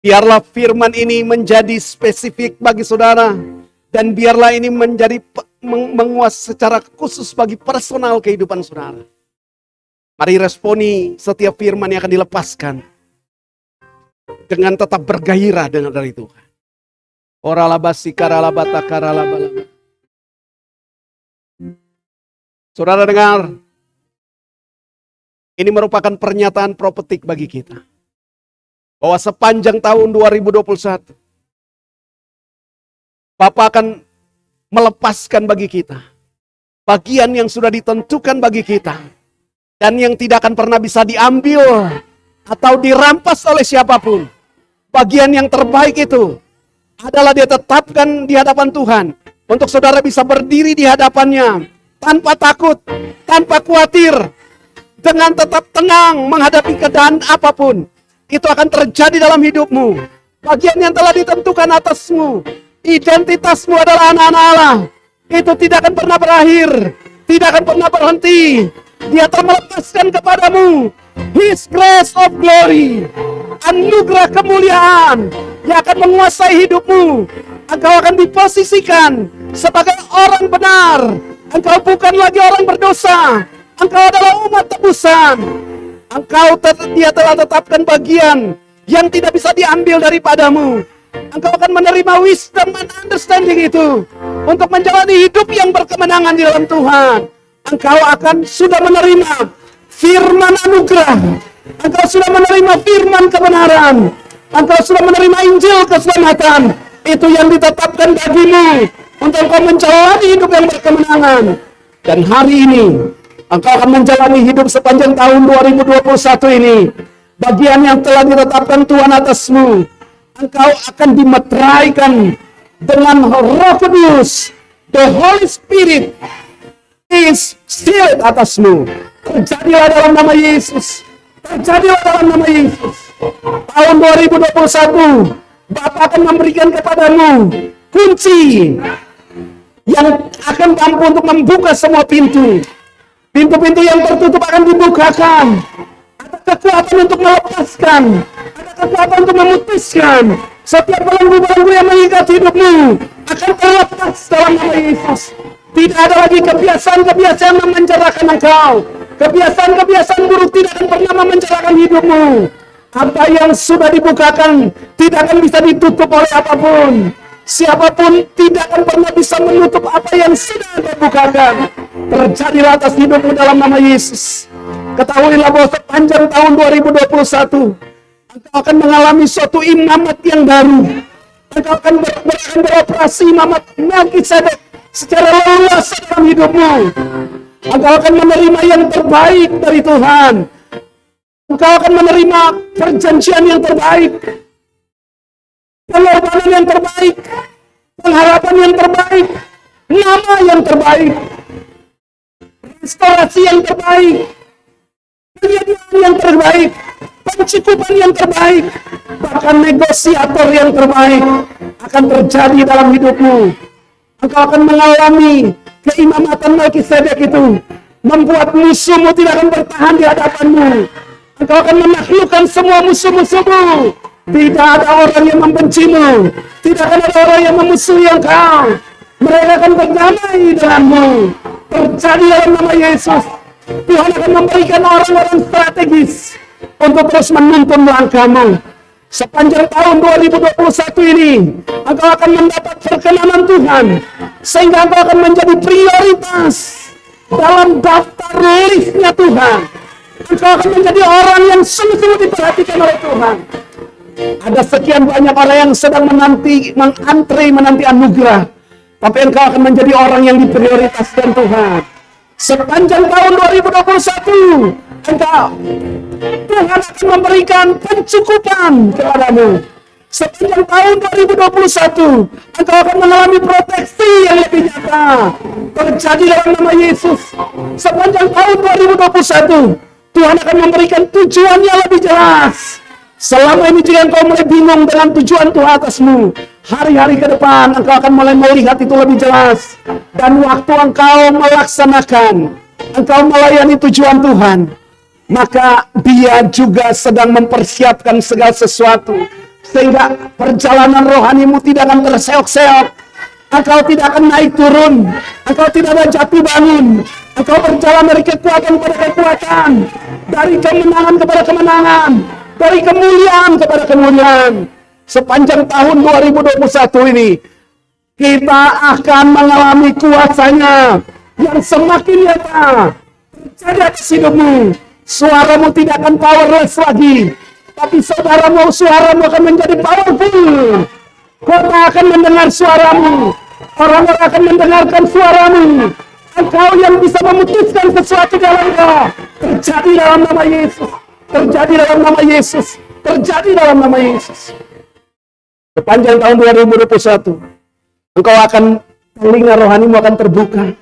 Biarlah firman ini menjadi spesifik bagi saudara. Dan biarlah ini menjadi menguasai secara khusus bagi personal kehidupan saudara. Mari responi setiap firman yang akan dilepaskan. Dengan tetap bergairah dengan dari Tuhan. Oralabasi karalabata karalabalaba. Saudara dengar. Ini merupakan pernyataan profetik bagi kita. Bahwa sepanjang tahun 2021. Bapa akan melepaskan bagi kita bagian yang sudah ditentukan bagi kita dan yang tidak akan pernah bisa diambil atau dirampas oleh siapapun. Bagian yang terbaik itu adalah ditetapkan di hadapan Tuhan untuk saudara bisa berdiri di hadapannya tanpa takut, tanpa khawatir, dengan tetap tenang menghadapi keadaan apapun. Itu akan terjadi dalam hidupmu. Bagian yang telah ditentukan atasmu. Identitasmu adalah anak-anak Allah. Itu tidak akan pernah berakhir. Tidak akan pernah berhenti. Dia telah melepaskan kepadamu His grace of glory. Anugerah kemuliaan yang akan menguasai hidupmu. Engkau akan diposisikan sebagai orang benar. Engkau bukan lagi orang berdosa. Engkau adalah umat tebusan. Dia telah tetapkan bagian yang tidak bisa diambil daripadamu. Engkau akan menerima wisdom and understanding itu untuk menjalani hidup yang berkemenangan di dalam Tuhan. Engkau akan sudah menerima firman anugerah. Engkau sudah menerima firman kebenaran. Engkau sudah menerima Injil keselamatan. Itu yang ditetapkan bagimu untuk engkau menjalani hidup yang berkemenangan. Dan hari ini engkau akan menjalani hidup sepanjang tahun 2021 ini. Bagian yang telah ditetapkan Tuhan atasmu. Engkau akan dimeteraikan dengan Roh Kudus. The Holy Spirit is sealed atasmu. Terjadilah dalam nama Yesus. Terjadilah dalam nama Yesus. Tahun 2021, Bapa akan memberikan kepadamu kunci yang akan mampu untuk membuka semua pintu. Pintu-pintu yang tertutup akan dibukakan. Ada kekuatan untuk melepaskan. Ada kekuatan untuk memutuskan. Setiap belenggu-belenggu yang mengikat hidupmu akan terlepas dalam nama Yesus. Tidak ada lagi kebiasaan-kebiasaan yang memenjarakan engkau. Kebiasaan-kebiasaan buruk tidak akan pernah memenjarakan hidupmu. Apa yang sudah dibukakan tidak akan bisa ditutup oleh apapun. Siapapun tidak akan pernah bisa menutup apa yang sudah dibukakan. Terjadilah atas hidupmu dalam nama Yesus. Ketahuilah bahwa sepanjang tahun 2021 engkau akan mengalami suatu imamat yang baru. Engkau akan beroperasi imamat Melkisedek secara leluasa dalam hidupmu. Engkau akan menerima yang terbaik dari Tuhan. Engkau akan menerima perjanjian yang terbaik. Pengorbanan yang terbaik. Pengharapan yang terbaik. Nama yang terbaik. Restorasi yang terbaik. Penyediaan yang terbaik. Pencukupan yang terbaik. Bahkan negosiator yang terbaik akan terjadi dalam hidupmu. Engkau akan mengalami keimamatan Melkisedek itu. Membuat musuhmu tidak akan bertahan di hadapanmu. Engkau akan menaklukkan semua musuh-musuhmu. Tidak ada orang yang membencimu. Tidak akan ada orang yang memusuhi engkau. Mereka akan berdamai denganmu. Terjadi dalam nama Yesus. Tuhan akan memberikan orang-orang strategis untuk terus menuntun langkahmu. Sepanjang tahun 2021 ini, engkau akan mendapat perkenanan Tuhan. Sehingga engkau akan menjadi prioritas dalam daftar listnya Tuhan. Engkau akan menjadi orang yang sungguh-sungguh diperhatikan oleh Tuhan. Ada sekian banyak orang yang sedang menanti anugerah. Tapi engkau akan menjadi orang yang diprioritaskan Tuhan. Sepanjang tahun 2021, Tuhan akan memberikan pencukupan kepadamu. Sepanjang tahun 2021, engkau akan mengalami proteksi yang lebih nyata. Terjadi dalam nama Yesus. Sepanjang tahun 2021, Tuhan akan memberikan tujuan yang lebih jelas. Selama ini jika engkau mulai bingung dengan tujuan Tuhan atasmu, hari-hari ke depan engkau akan mulai melihat itu lebih jelas. Dan waktu engkau melaksanakan, engkau melayani tujuan Tuhan, maka Dia juga sedang mempersiapkan segala sesuatu Sehingga perjalanan rohanimu tidak akan terseok-seok. Engkau tidak akan naik turun. Engkau tidak akan jatuh bangun. Engkau berjalan dari kekuatan kepada kekuatan. Dari kemenangan kepada kemenangan. Dari kemuliaan kepada kemuliaan. Sepanjang tahun 2021 ini, kita akan mengalami kuasanya yang semakin nyata terjadi atas hidupmu. Suaramu tidak akan powerless lagi, tapi suaramu akan menjadi powerful. Kota akan mendengar suaramu, orang-orang akan mendengarkan suaramu. Engkau yang bisa memutuskan sesuatu dalamnya, terjadi dalam nama Yesus, terjadi dalam nama Yesus, terjadi dalam nama Yesus. Sepanjang tahun 2021, engkau akan, telinga rohanimu akan terbuka.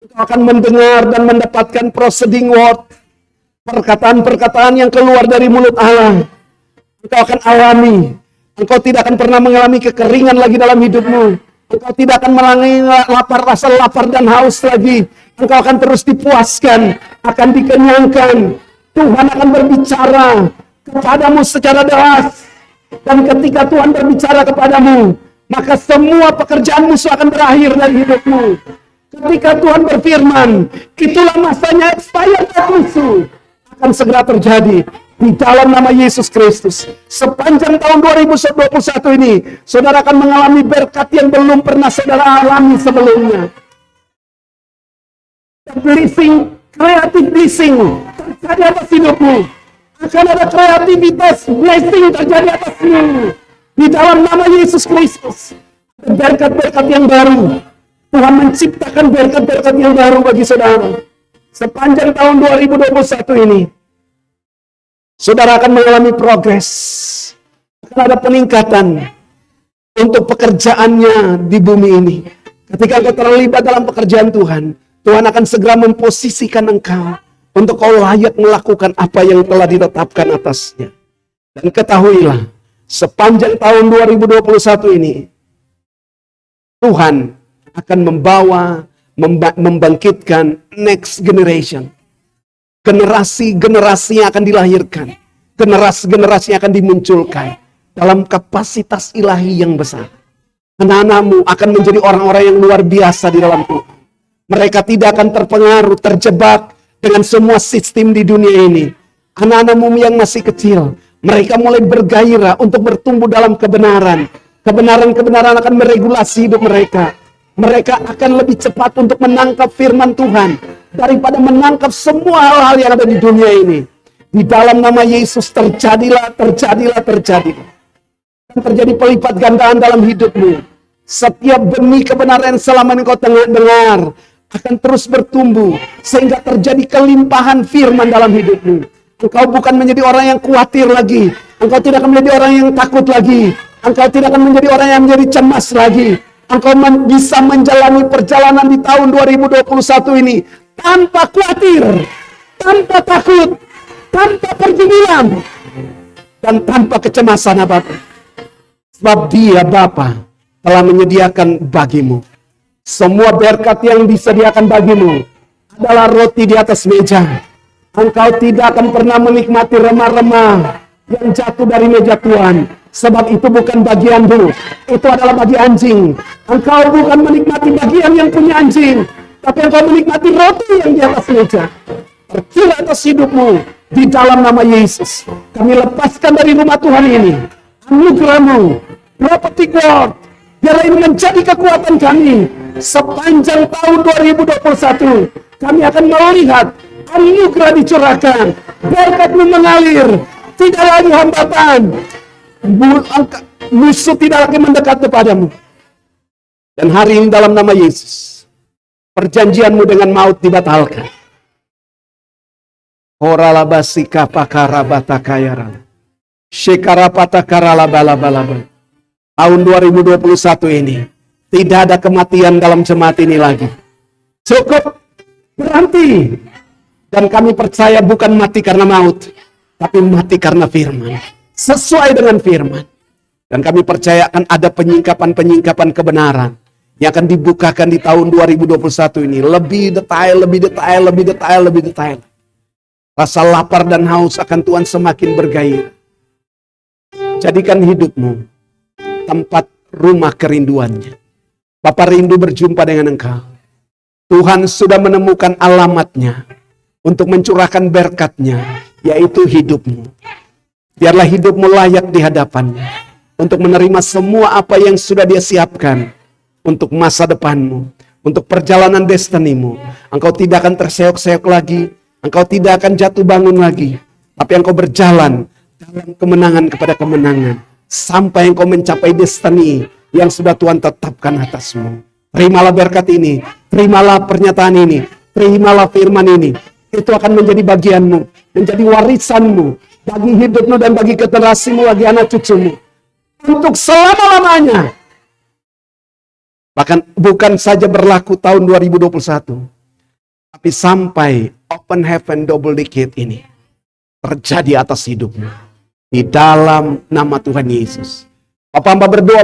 Engkau akan mendengar dan mendapatkan proceeding word, perkataan-perkataan yang keluar dari mulut Allah. Engkau akan alami. Engkau tidak akan pernah mengalami kekeringan lagi dalam hidupmu. Engkau tidak akan mengalami rasa lapar dan haus lagi. Engkau akan terus dipuaskan, akan dikenyangkan. Tuhan akan berbicara kepadamu secara deras. Dan ketika Tuhan berbicara kepadamu, maka semua pekerjaan musuh akan berakhir dari hidupmu. Ketika Tuhan berfirman, itulah masanya expired musuh akan segera terjadi di dalam nama Yesus Kristus. Sepanjang tahun 2021 ini, saudara akan mengalami berkat yang belum pernah saudara alami sebelumnya. Blessing, creative blessing terjadi atas hidupmu. Akan ada kreativitas, blessing terjadi atasmu. Di dalam nama Yesus Kristus. Berkat-berkat yang baru. Tuhan menciptakan berkat-berkat yang baru bagi saudara. Sepanjang tahun 2021 ini, saudara akan mengalami progres. Akan ada peningkatan untuk pekerjaannya di bumi ini. Ketika engkau terlibat dalam pekerjaan Tuhan, Tuhan akan segera memposisikan engkau untuk kau layak melakukan apa yang telah ditetapkan atasnya. Dan ketahuilah, sepanjang tahun 2021 ini, Tuhan akan membangkitkan next generation. Generasi-generasi yang akan dilahirkan. Generasi-generasi yang akan dimunculkan dalam kapasitas ilahi yang besar. Anak-anakmu akan menjadi orang-orang yang luar biasa di dalam Tuhan. Mereka tidak akan terpengaruh, terjebak dengan semua sistem di dunia ini. Anak-anakmu yang masih kecil, mereka mulai bergairah untuk bertumbuh dalam kebenaran. Kebenaran-kebenaran akan meregulasi hidup mereka. Mereka akan lebih cepat untuk menangkap firman Tuhan daripada menangkap semua hal-hal yang ada di dunia ini. Di dalam nama Yesus terjadilah. Dan terjadi pelipat gandaan dalam hidupmu. Setiap benih kebenaran yang selama ini kau dengar akan terus bertumbuh sehingga terjadi kelimpahan firman dalam hidupmu. Engkau bukan menjadi orang yang khawatir lagi. Engkau tidak akan menjadi orang yang takut lagi. Engkau tidak akan menjadi orang yang menjadi cemas lagi. Engkau bisa menjalani perjalanan di tahun 2021 ini tanpa khawatir, tanpa takut, tanpa pergumulan, dan tanpa kecemasan apapun. Sebab Dia Bapa telah menyediakan bagimu. Semua berkat yang disediakan bagimu adalah roti di atas meja. Engkau tidak akan pernah menikmati remah-remah yang jatuh dari meja Tuhan. Sebab itu bukan bagianmu, itu adalah bagi anjing. Engkau bukan menikmati bagian yang punya anjing, tapi engkau menikmati roti yang di atas meja. Tercurah atas hidupmu di dalam nama Yesus. Kami lepaskan dari rumah Tuhan ini anugerah-Mu, prophetic word, biarlah ini menjadi kekuatan kami. Sepanjang tahun 2021, kami akan melihat anugerah dicurahkan, berkat-Mu mengalir, tidak lagi hambatan, musuh tidak lagi mendekat kepadamu. Dan hari ini dalam nama Yesus, perjanjian-Mu dengan maut dibatalkan. Oralabasika pakarabatakayara. Shekarapatakaralabalaba. Tahun 2021 ini tidak ada kematian dalam jemaat ini lagi. Cukup, berhenti. Dan kami percaya bukan mati karena maut, tapi mati karena firman. Sesuai dengan firman. Dan kami percaya akan ada penyingkapan-penyingkapan kebenaran yang akan dibukakan di tahun 2021 ini. Lebih detail. Rasa lapar dan haus akan Tuhan semakin bergairah. Jadikan hidupmu tempat rumah kerinduannya. Bapa rindu berjumpa dengan engkau. Tuhan sudah menemukan alamatnya untuk mencurahkan berkat-Nya, yaitu hidupmu. Biarlah hidupmu layak di hadapannya untuk menerima semua apa yang sudah Dia siapkan untuk masa depanmu, untuk perjalanan destinimu. Engkau tidak akan terseok-seok lagi, engkau tidak akan jatuh bangun lagi, tapi engkau berjalan dalam kemenangan kepada kemenangan sampai engkau mencapai destiny yang sudah Tuhan tetapkan atasmu. Terimalah berkat ini, terimalah pernyataan ini, terimalah firman ini. Itu akan menjadi bagianmu, menjadi warisanmu bagi hidupmu dan bagi generasimu, bagi anak cucumu untuk selama-lamanya. Bahkan bukan saja berlaku tahun 2021, tapi sampai open heaven double decade ini terjadi atas hidupmu di dalam nama Tuhan Yesus. Bapak hamba berdoa